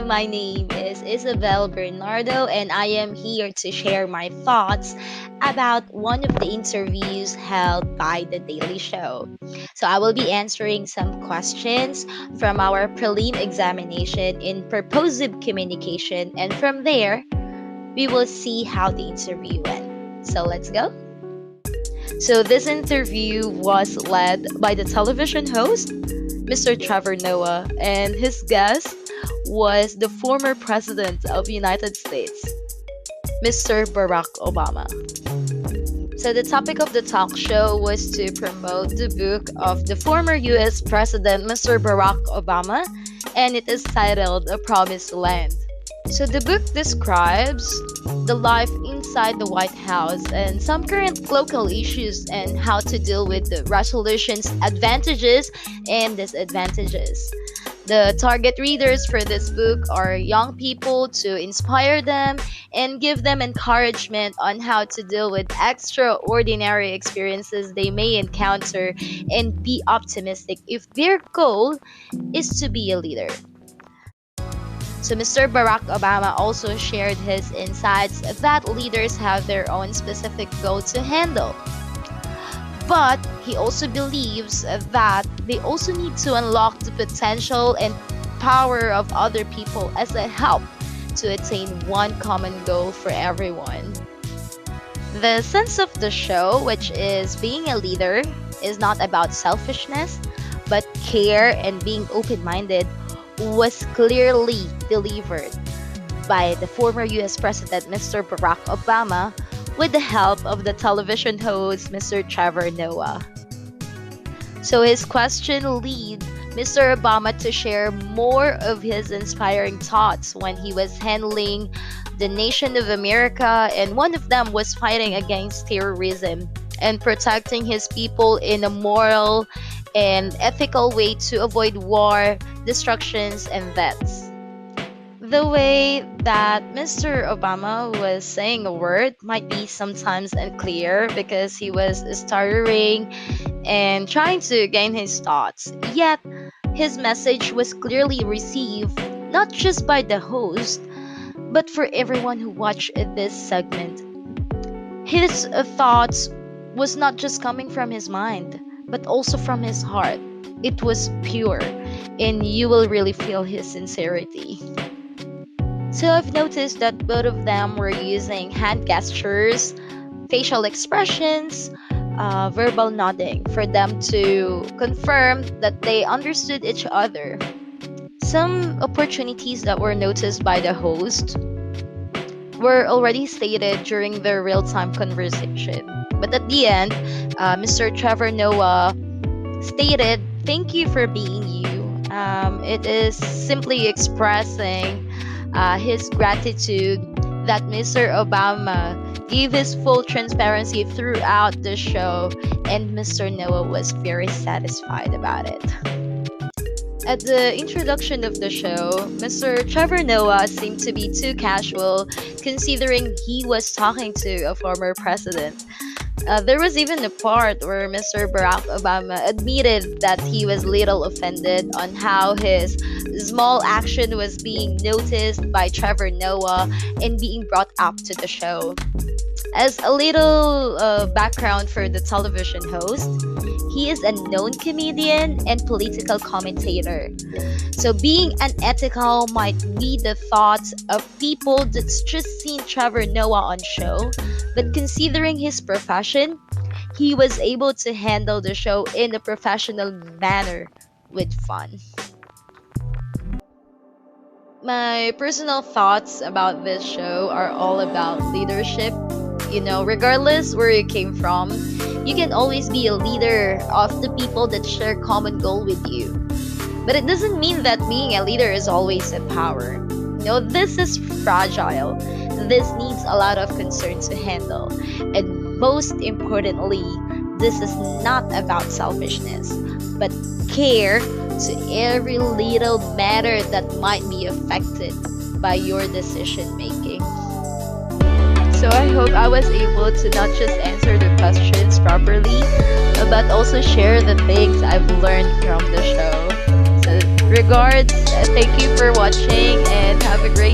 my name is Isabel Bernardo, and I am here to share my thoughts about one of the interviews held by The Daily Show. So, I will be answering some questions from our prelim examination in purposive communication, and from there, we will see how the interview went. So, let's go. So, this interview was led by the television host, Mr. Trevor Noah, and his guest was the former President of the United States, Mr. Barack Obama. So, the topic of the talk show was to promote the book of the former US President, Mr. Barack Obama, and it is titled A Promised Land. So, the book describes the life inside the White House and some current local issues and how to deal with the resolution's advantages and disadvantages. The target readers for this book are young people to inspire them and give them encouragement on how to deal with extraordinary experiences they may encounter and be optimistic if their goal is to be a leader. So Mr. Barack Obama also shared his insights that leaders have their own specific goal to handle. But he also believes that they also need to unlock the potential and power of other people as a help to attain one common goal for everyone. The sense of the show, which is being a leader, is not about selfishness, but care and being open-minded, was clearly delivered by the former US President Mr. Barack Obama with the help of the television host Mr. Trevor Noah. So his question led Mr. Obama to share more of his inspiring thoughts when he was handling the nation of America, and one of them was fighting against terrorism and protecting his people in a moral and ethical way to avoid war, destructions, and deaths. The way that Mr. Obama was saying a word might be sometimes unclear because he was stuttering and trying to gain his thoughts. Yet, his message was clearly received not just by the host, but for everyone who watched this segment. His thoughts was not just coming from his mind, but also from his heart. It was pure, and you will really feel his sincerity. So I've noticed that both of them were using hand gestures, facial expressions, verbal nodding for them to confirm that they understood each other. Some opportunities that were noticed by the host were already stated during their real-time conversation. But at the end, Mr. Trevor Noah stated, "Thank you for being you." It is simply expressing his gratitude that Mr. Obama gave his full transparency throughout the show, and Mr. Noah was very satisfied about it. At the introduction of the show, Mr. Trevor Noah seemed to be too casual considering he was talking to a former president. There was even a part where Mr. Barack Obama admitted that he was little offended on how his small action was being noticed by Trevor Noah and being brought up to the show. As a little background for the television host, he is a known comedian and political commentator. So being unethical might be the thoughts of people that's just seen Trevor Noah on show, but considering his profession, he was able to handle the show in a professional manner with fun. My personal thoughts about this show are all about leadership. You know, regardless where you came from, you can always be a leader of the people that share common goal with you. But it doesn't mean that being a leader is always a power. No, this is fragile. This needs a lot of concern to handle. And most importantly, this is not about selfishness, but care to every little matter that might be affected by your decision making. So I hope I was able to not just answer the questions properly, but also share the things I've learned from the show. So Regards, thank you for watching and have a great